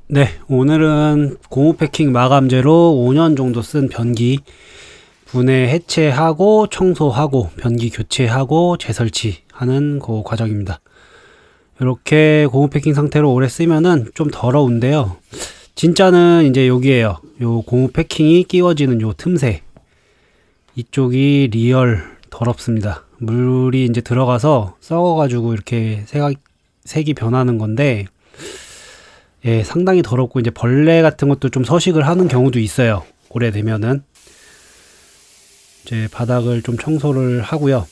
네, 오늘은 고무 패킹 마감재로 5년 정도 쓴 변기 분해 해체하고 청소하고 변기 교체하고 재설치하는 그 과정입니다. 이렇게 고무 패킹 상태로 오래 쓰면은 좀 더러운데요. 진짜는 이제 여기에요. 요 고무 패킹이 끼워지는 요 틈새. 이쪽이 리얼 더럽습니다. 물이 이제 들어가서 썩어가지고 이렇게 색이 변하는 건데, 예, 상당히 더럽고 이제 벌레 같은 것도 좀 서식을 하는 경우도 있어요. 오래되면은 이제 바닥을 좀 청소를 하고요.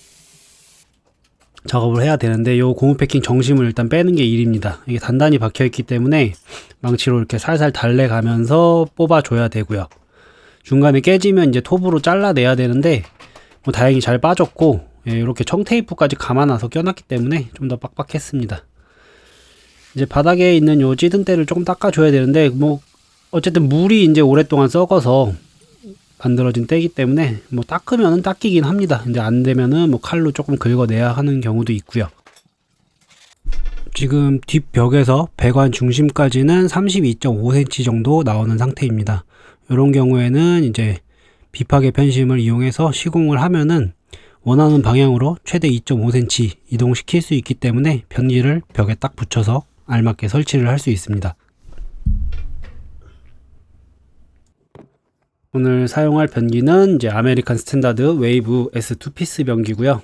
작업을 해야 되는데 요 고무 패킹 정심을 일단 빼는 게 일입니다. 이게 단단히 박혀 있기 때문에 망치로 이렇게 살살 달래가면서 뽑아줘야 되고요. 중간에 깨지면 이제 톱으로 잘라내야 되는데 뭐 다행히 잘 빠졌고, 예, 이렇게 청테이프까지 감아놔서 껴놨기 때문에 좀 더 빡빡했습니다. 이제 바닥에 있는 요 찌든때를 조금 닦아줘야 되는데, 뭐 어쨌든 물이 이제 오랫동안 썩어서 만들어진 때이기 때문에 뭐 닦으면은 닦이긴 합니다. 이제 안 되면은 뭐 칼로 조금 긁어내야 하는 경우도 있고요. 지금 뒷벽에서 배관 중심까지는 32.5cm 정도 나오는 상태입니다. 이런 경우에는 이제 비파괴 편심을 이용해서 시공을 하면은 원하는 방향으로 최대 2.5cm 이동시킬 수 있기 때문에 변기를 벽에 딱 붙여서 알맞게 설치를 할 수 있습니다. 오늘 사용할 변기는 이제 아메리칸 스탠다드 웨이브 S 투피스 변기고요.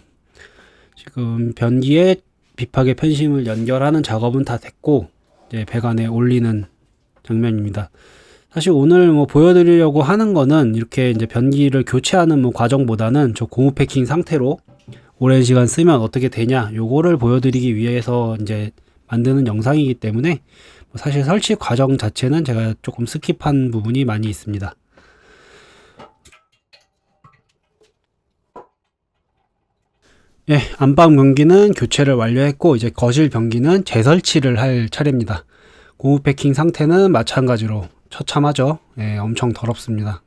지금 변기에 비파괴 편심을 연결하는 작업은 다 됐고, 이제 배관에 올리는 장면입니다. 사실 오늘 뭐 보여드리려고 하는 거는 이렇게 이제 변기를 교체하는 뭐 과정보다는 저 고무 패킹 상태로 오랜 시간 쓰면 어떻게 되냐, 요거를 보여드리기 위해서 이제 만드는 영상이기 때문에 사실 설치 과정 자체는 제가 조금 스킵한 부분이 많이 있습니다. 예, 안방 변기는 교체를 완료했고 이제 거실 변기는 재설치를 할 차례입니다. 고무 패킹 상태는 마찬가지로 처참하죠. 예, 엄청 더럽습니다.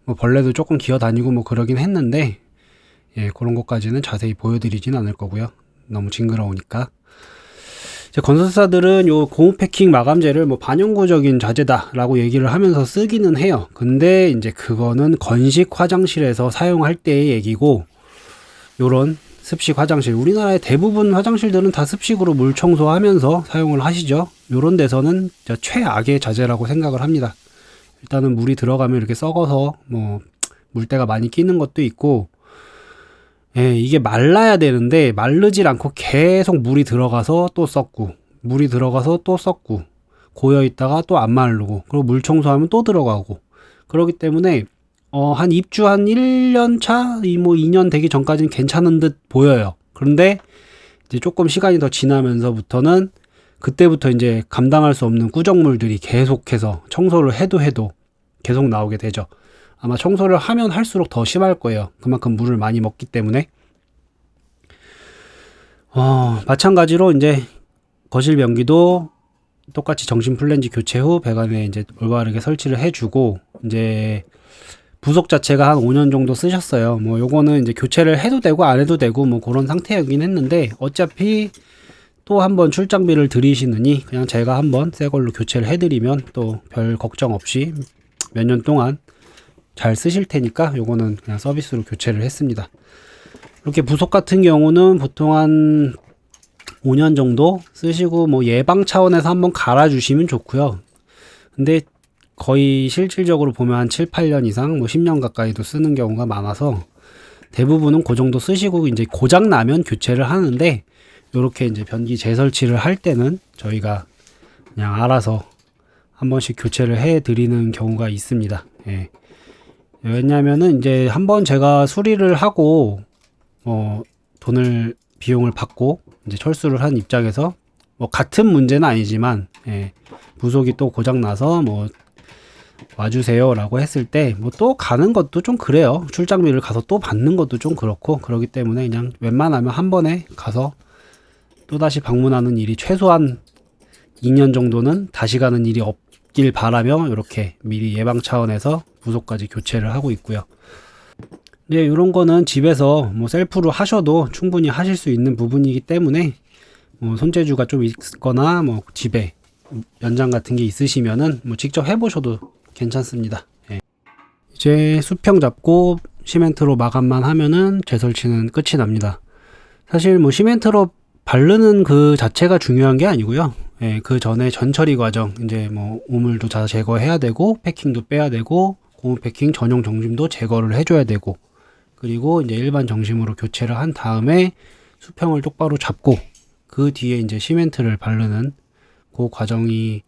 뭐 벌레도 조금 기어다니고 뭐 그러긴 했는데, 예, 그런 것까지는 자세히 보여드리진 않을 거고요. 너무 징그러우니까. 이제 건설사들은 요 고무 패킹 마감재를 뭐 반영구적인 자재다라고 얘기를 하면서 쓰기는 해요. 근데 이제 그거는 건식 화장실에서 사용할 때의 얘기고, 요런 습식 화장실, 우리나라의 대부분 화장실들은 다 습식으로 물 청소하면서 사용을 하시죠. 요런 데서는 최악의 자재라고 생각을 합니다. 일단은 물이 들어가면 이렇게 썩어서 뭐 물때가 많이 끼는 것도 있고, 예, 이게 말라야 되는데 마르질 않고 계속 물이 들어가서 또 썩고, 물이 들어가서 또 썩고, 고여 있다가 또 안 마르고, 그리고 물 청소하면 또 들어가고, 그렇기 때문에 한 입주 한 1년 차, 뭐 2년 되기 전까지는 괜찮은 듯 보여요. 그런데 이제 조금 시간이 더 지나면서부터는 그때부터 이제 감당할 수 없는 꾸정물들이 계속해서 청소를 해도 계속 나오게 되죠. 아마 청소를 하면 할수록 더 심할 거예요. 그만큼 물을 많이 먹기 때문에. 마찬가지로 이제 거실 변기도 똑같이 정심 플랜지 교체 후 배관에 이제 올바르게 설치를 해주고, 이제 부속 자체가 한 5년 정도 쓰셨어요. 뭐 요거는 이제 교체를 해도 되고 안 해도 되고 뭐 그런 상태이긴 했는데, 어차피 또 한번 출장비를 들이시느니 그냥 제가 한번 새 걸로 교체를 해드리면 또 별 걱정 없이 몇 년 동안 잘 쓰실 테니까 요거는 그냥 서비스로 교체를 했습니다. 이렇게 부속 같은 경우는 보통 한 5년 정도 쓰시고 뭐 예방 차원에서 한번 갈아주시면 좋고요. 근데 거의 실질적으로 보면 한 7, 8년 이상, 뭐 10년 가까이도 쓰는 경우가 많아서 대부분은 그 정도 쓰시고 이제 고장 나면 교체를 하는데, 요렇게 이제 변기 재설치를 할 때는 저희가 그냥 알아서 한 번씩 교체를 해 드리는 경우가 있습니다. 예. 왜냐면은 이제 한번 제가 수리를 하고 비용을 받고 이제 철수를 한 입장에서 뭐 같은 문제는 아니지만, 예, 부속이 또 고장 나서 뭐 와주세요 라고 했을 때 뭐 또 가는 것도 좀 그래요. 출장비를 가서 또 받는 것도 좀 그렇고, 그러기 때문에 그냥 웬만하면 한 번에 가서 또다시 방문하는 일이 최소한 2년 정도는 다시 가는 일이 없길 바라며 이렇게 미리 예방 차원에서 부속까지 교체를 하고 있고요. 이제 이런 거는 집에서 뭐 셀프로 하셔도 충분히 하실 수 있는 부분이기 때문에, 뭐 손재주가 좀 있거나 뭐 집에 연장 같은 게 있으시면은 뭐 직접 해보셔도 괜찮습니다. 예. 이제 수평 잡고 시멘트로 마감만 하면은 재설치는 끝이 납니다. 사실 뭐 시멘트로 바르는 그 자체가 중요한 게 아니고요. 예, 그 전에 전처리 과정, 이제 뭐 오물도 다 제거해야 되고, 패킹도 빼야 되고, 고무 패킹 전용 정심도 제거를 해줘야 되고, 그리고 이제 일반 정심으로 교체를 한 다음에 수평을 똑바로 잡고, 그 뒤에 이제 시멘트를 바르는 그 과정이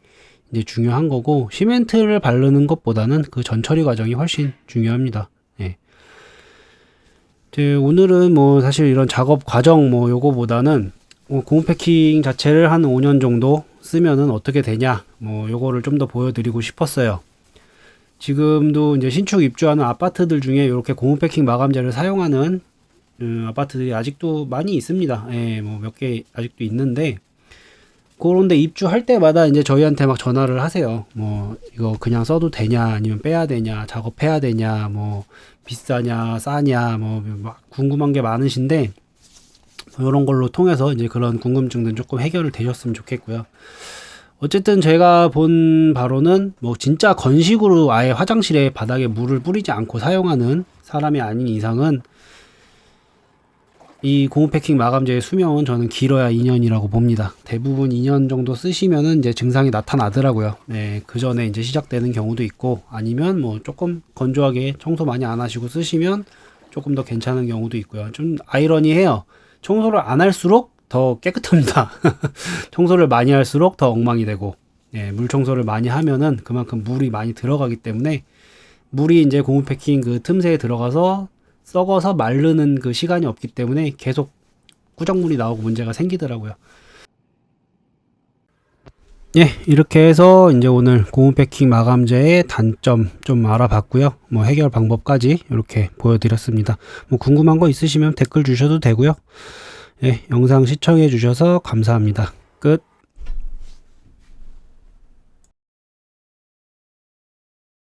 이제 중요한 거고, 시멘트를 바르는 것보다는 그 전처리 과정이 훨씬 중요합니다. 예. 이제 오늘은 뭐 사실 이런 작업 과정 뭐 요거보다는 고무 패킹 자체를 한 5년 정도 쓰면은 어떻게 되냐, 뭐 요거를 좀 더 보여드리고 싶었어요. 지금도 이제 신축 입주하는 아파트들 중에 이렇게 고무 패킹 마감재를 사용하는 아파트들이 아직도 많이 있습니다. 예, 뭐 몇 개 아직도 있는데, 그런데 입주할 때마다 이제 저희한테 막 전화를 하세요. 뭐 이거 그냥 써도 되냐, 아니면 빼야 되냐, 작업해야 되냐, 뭐 비싸냐, 싸냐, 뭐 막 궁금한 게 많으신데, 이런 걸로 통해서 이제 그런 궁금증들은 조금 해결을 되셨으면 좋겠고요. 어쨌든 제가 본 바로는 뭐 진짜 건식으로 아예 화장실에 바닥에 물을 뿌리지 않고 사용하는 사람이 아닌 이상은 이 고무 패킹 마감재의 수명은 저는 길어야 2년이라고 봅니다. 대부분 2년 정도 쓰시면은 이제 증상이 나타나더라고요. 네, 그 전에 이제 시작되는 경우도 있고, 아니면 뭐 조금 건조하게 청소 많이 안 하시고 쓰시면 조금 더 괜찮은 경우도 있고요. 좀 아이러니해요. 청소를 안 할수록 더 깨끗합니다. 청소를 많이 할수록 더 엉망이 되고, 예, 물 청소를 많이 하면은 그만큼 물이 많이 들어가기 때문에, 물이 이제 고무 패킹 그 틈새에 들어가서 썩어서 마르는 그 시간이 없기 때문에 계속 꾸정물이 나오고 문제가 생기더라고요. 예, 이렇게 해서 이제 오늘 고무 패킹 마감재의 단점 좀 알아봤고요. 뭐 해결 방법까지 이렇게 보여드렸습니다. 뭐 궁금한 거 있으시면 댓글 주셔도 되고요. 예, 영상 시청해 주셔서 감사합니다. 끝.